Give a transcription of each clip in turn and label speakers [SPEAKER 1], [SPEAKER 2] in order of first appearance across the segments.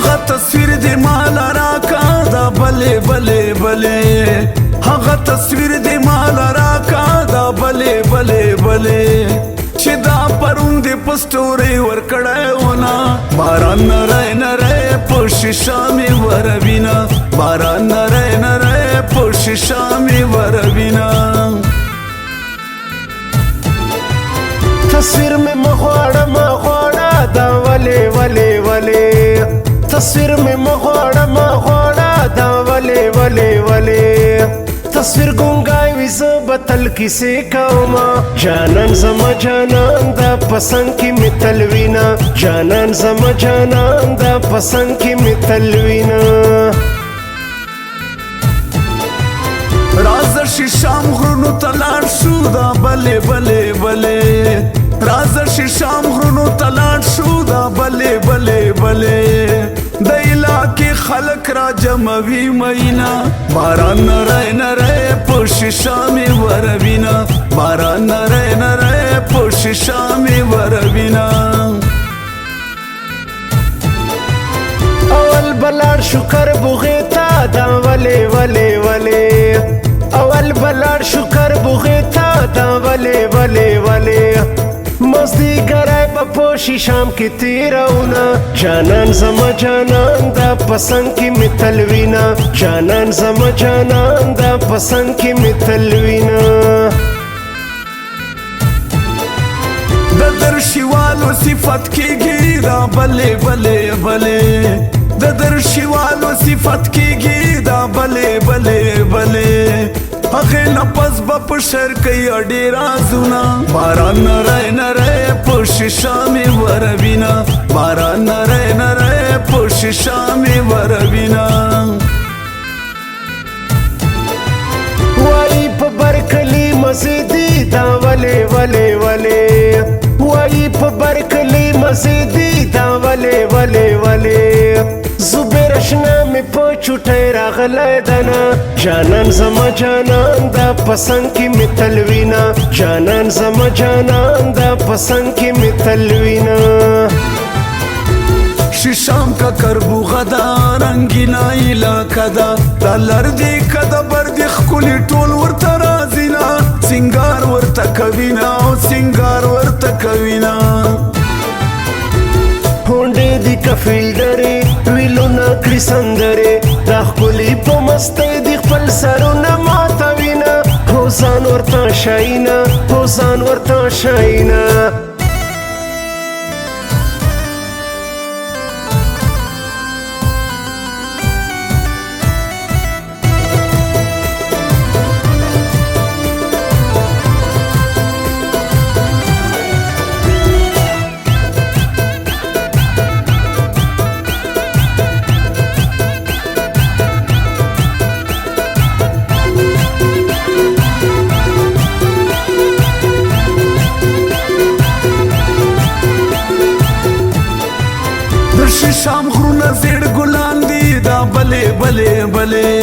[SPEAKER 1] هغه تصویر دی مال راکا دا بلې بلې بلې هغه تصویر دی مال راکا دا بلې بلې بلې چې دا پرون دی پستوري ورکړایونه باران نری نری په شیشه مې وروینه باران نری نری په شیشه مې وروینه
[SPEAKER 2] تصویر میں مغواړه دا ولې ولې ولې تصویر میں مغواړه دا ولې ولې ولې تصویر ګونګای وي زه به تل کیسې کومه جانان زما جانان دا پسند کې مې تل وینه جانان زما جانان دا پسند کې مې تل وینه
[SPEAKER 1] راز شیشام غرونو تلاړ شو دا بلې بلې بلې راز شیشام غرونو تلاړ شو دا بلې بلې بلې د علاقې خلک را جموي مینا باران نری نری په شیشه مې وروینه باران نری نری په شیشه مې وروینه
[SPEAKER 2] اول بلاړ شو کربوغې ته دا ولې ولې ولې اول بلاړ شو کربوغې ته دا ولې ولې ولې مازدیګری به په شیشام کې تیروونه جانان زما جانان دا پسند کې مې تل وینه جانان زما جانان دا پسند کې مې تل وینه
[SPEAKER 1] د درشیوالو صفت کېږي دا بلې بلې بلې د درشیوالو صفت کېږي دا بلې بلې بلې هغې نه پس به په شعر کوي ډېر رازونه باران نری نری په شیشه مې وروینه باران نری نری په شیشه مې وروینه
[SPEAKER 2] وایي په برکلي مزې دي دا ولې ولې ولې وایي په برکلي مزې دي دا ولې ولې ولې زبیر اشنا مې په چوټۍ راغلی دنه جانان زما جانان دا پسند کې مې تل وینه جانان زما جانان دا پسند کې مې تل وینه
[SPEAKER 1] شیشام کا کربوغه دا رنګینه علاقه ده دا لردې که د بردې ښکلي ټول ورته راځینه سینګار ورته کوینه او سینګار ورته کوینه
[SPEAKER 2] هونډې دي که فیلډرې ویلونه کړي سندرې دا ښکلي په مستۍ دي خپل سرونه ماتوینه هو ځان ورته شاینه هو ځان ورته شاینه
[SPEAKER 1] شیشام غرونه زیړ ګلان دي دا بلې بلې بلې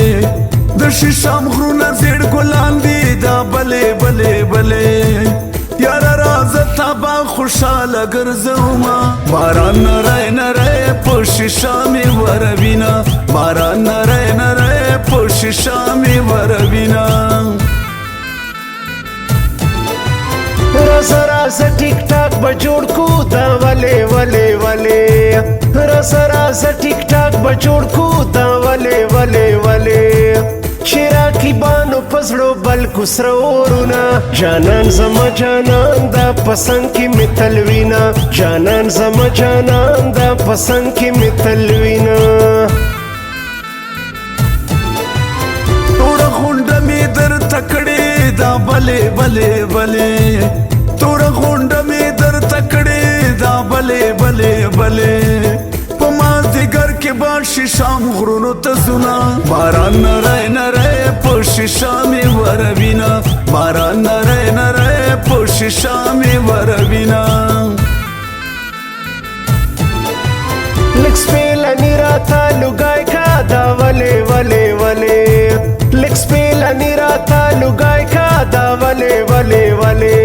[SPEAKER 1] د شیشام غرونه زیړ ګلان دي دا بلې بلې بلې یاره راځه تا به خوشحاله ګرځومه باران نری نری په شیشه مې وروینه باران نری نری په شیشه مې وروینه
[SPEAKER 2] رازه رازه ټیک ټاک به جوړ کو دا ولې ولې ولې رازه رازه ټیک ټاک به جوړ کو دا ولې ولې ولې چې راکیبانو په زړو بلکو سره اورونه جانان زما جانان دا پسند کې مې تل وینه جانان زما جانان دا پسند کې مې تل وینه
[SPEAKER 1] توړه غونډه مې درته کړې دا بلې بلې بلې توړه غونډه مې درته کړې دا بلې بلې بلې په مازدیګر کې به شیشام غرونو ته ځونه باران نری نری په شیشه مې وروینه باران نری نری په شیشه مې وروینه
[SPEAKER 2] لږ سپېلني راته لوګی کا دا ولې ولې ولې لږ سپېلني راته لوګی کا دا ولې ولې ولې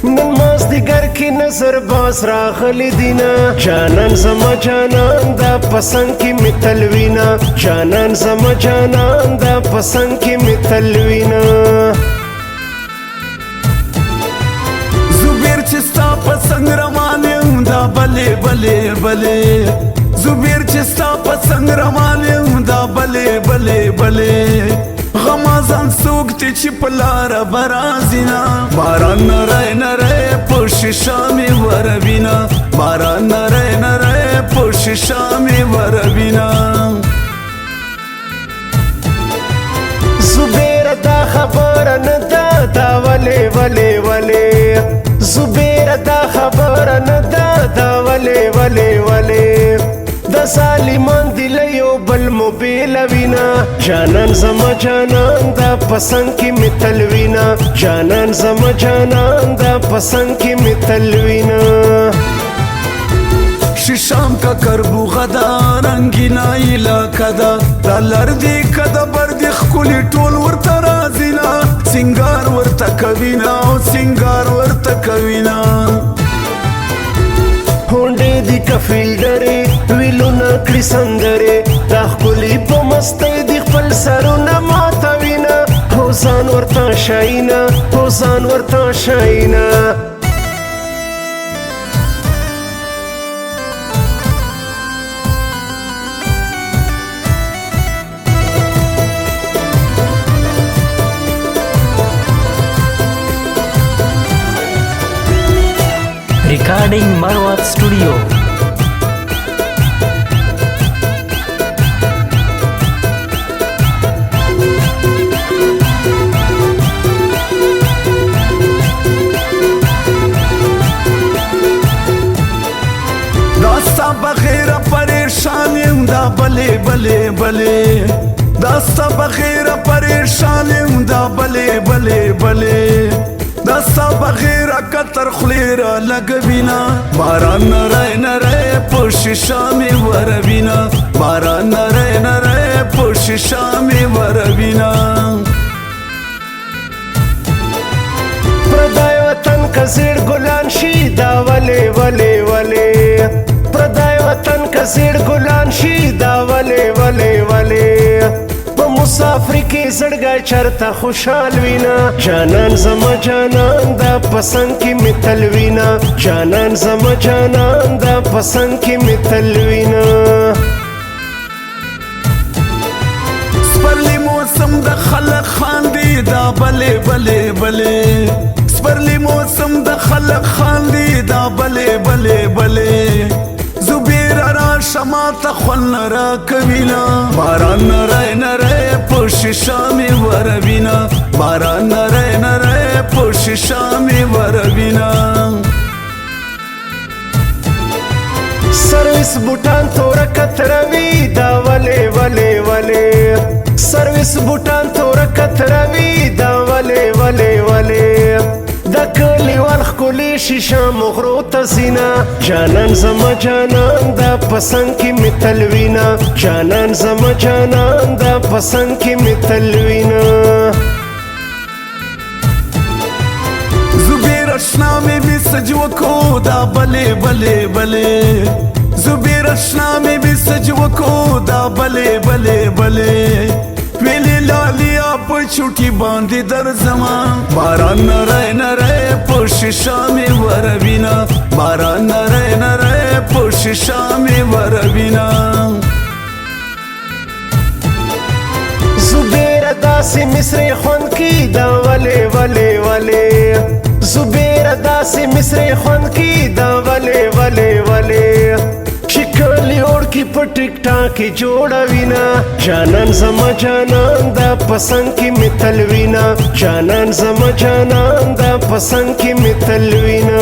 [SPEAKER 2] نن مازدیګر کې نظر باز راغلی دینا جانان زما جانان دا پسند کی می تلوینا جانان زما جانان دا پسند کی می تلوینا
[SPEAKER 1] زبیر چستا پسند روانیم دا بله بله بله زبیر چستا پسند روانیم دا بله بله بله غمازان سوکتی چی پلار برازینا باران نره نره پوش شامی وربینا باران نره نره پوش شامی وربینا
[SPEAKER 2] زبیر دا خبر ندا دا ولی ولی ولی زبیر دا خبر ندا دا ولی ولی ولی دا ظالمان دیلیو بل موبیل وینا جانان زما جانان دا پسند کی می تلوینا جانان زما جانان دا پسند کی می تلوینا
[SPEAKER 1] شام کا کربو غدا رنگینا علاقه دا دا لردی کدا بردی خکولی ټول ورته رازینا سنگار ورته کوینا او سنگار ورته کوینا
[SPEAKER 2] هونډې دی کفیل درې ویلونه کړي سندرې دا ښکلي په مستۍ دی خپل سرونه ماتوینا هو ځان ورته شاینا هو ځان ورته شاینا
[SPEAKER 3] Recording Marwat Studio.
[SPEAKER 1] داستا بغیر پریشانیم دا بله بله بله داستا بغیر پریشانیم دا بله بله بله دستا بغیر کتر خلیرا لگوینا باران نره نره پوش شامی وربینا باران نره نره پوش شامی وربینا
[SPEAKER 2] پردای وطن کا زیر گلان شي دا ولی ولی ولی پردای وطن کا زیر گلان شي دا ولی ولی ولی په مسافری کې زړګی چرته خوشحال وینا جانان زما جانان دا پسند کی می تلوینا جانان زما جانان دا پسند کی می تلوینا
[SPEAKER 1] سپرلی موسم د خلق خاندي دا بله بله بله سپرلی موسم د خلق خاندي دا بله بله بله زبیر را شما تخون را کوینا باران نره نره پوش شامی وربینا باران نره نره پوش شامی وربینا
[SPEAKER 2] سرویس بوټان تور کتروي دا ولی ولی ولی سرویس بوټان تور کتروي دا ولی ولی ولی دا کلیوال ښکلي شیشه مغرو ته زینا جانان زما جانان دا پسند کی می تلوینا جانان زما جانان دا پسند کی می تلوینا
[SPEAKER 1] زبیر اشنا میں بھی سجو کو دا بلے بلے بلے زبیر اشنا میں بھی سجو کو دا بلے بلے بلے ویلی لالیا پا چھوٹی باندی در زمان باران نرے نرے پوش شامی وربینا باران نرے نرے پوش شامی وربینا
[SPEAKER 2] زبیر داسی مصری خون کی دا ولی ولی ولی زبیر داسی مصری خون کی دا ولی ولی ولی شکلی اوڑ کی پا ٹک ٹاکی جوڑا وینا جانان زما جانان دا پسند کی می تلوینا جانان زما جانان دا پسند کی می تلوینا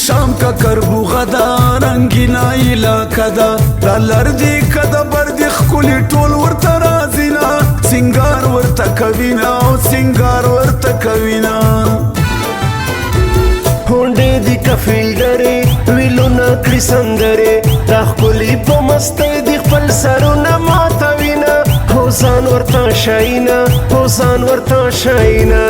[SPEAKER 1] شام کا کربو غدا رنگینا علاقه دا لردی کدا بردی خکولی ټول ورته رازینا سنگار ورته کوینا او سنگار ورته کوینا
[SPEAKER 2] هونډې دی کفیل درې ویلونه کړي سندرې دا ښکلي په مستۍ دی خپل سرونه ماتوینا هو ځان ورته شاینا هو ځان ورته شاینا